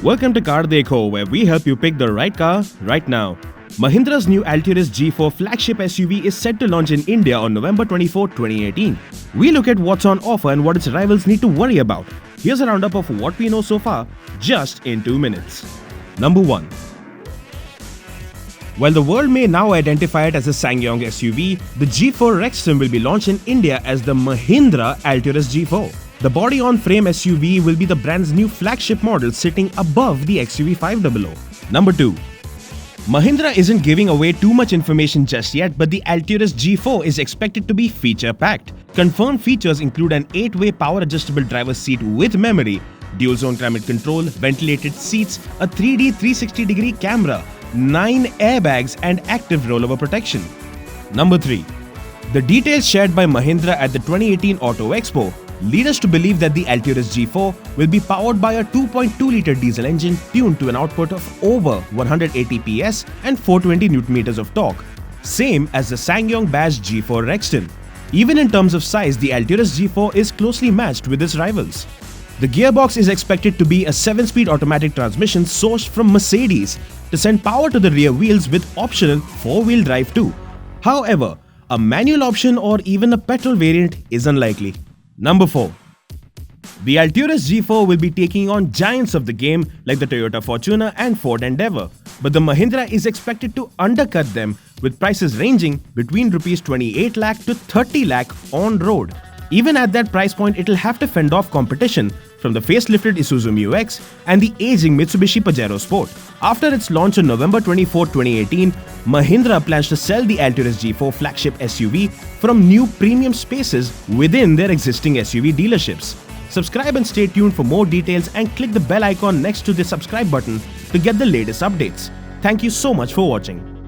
Welcome to CarDekho, where we help you pick the right car right now. Mahindra's new Alturas G4 flagship SUV is set to launch in India on November 24, 2018. We look at what's on offer and what its rivals need to worry about. Here's a roundup of what we know so far, just in 2 minutes. Number 1. While the world may now identify it as a SsangYong SUV, the G4 Rexton will be launched in India as the Mahindra Alturas G4. The body-on-frame SUV will be the brand's new flagship model sitting above the XUV 500. Number 2. Mahindra isn't giving away too much information just yet, but the Alturas G4 is expected to be feature-packed. Confirmed features include an 8-way power-adjustable driver's seat with memory, dual-zone climate control, ventilated seats, a 3D 360-degree camera, 9 airbags and active rollover protection. Number 3. The details shared by Mahindra at the 2018 Auto Expo lead us to believe that the Alturas G4 will be powered by a 2.2-litre diesel engine tuned to an output of over 180 PS and 420 Nm of torque, same as the SsangYong badged G4 Rexton. Even in terms of size, the Alturas G4 is closely matched with its rivals. The gearbox is expected to be a 7-speed automatic transmission sourced from Mercedes to send power to the rear wheels with optional 4-wheel drive too. However, a manual option or even a petrol variant is unlikely. Number 4. The Alturas G4 will be taking on giants of the game like the Toyota Fortuner and Ford Endeavour, but the Mahindra is expected to undercut them with prices ranging between Rs 28 lakh to 30 lakh on road. Even at that price point, it'll have to fend off competition from the facelifted Isuzu MU-X and the aging Mitsubishi Pajero Sport. After its launch on November 24, 2018, Mahindra plans to sell the Alturas G4 flagship SUV from new premium spaces within their existing SUV dealerships. Subscribe and stay tuned for more details and click the bell icon next to the subscribe button to get the latest updates. Thank you so much for watching.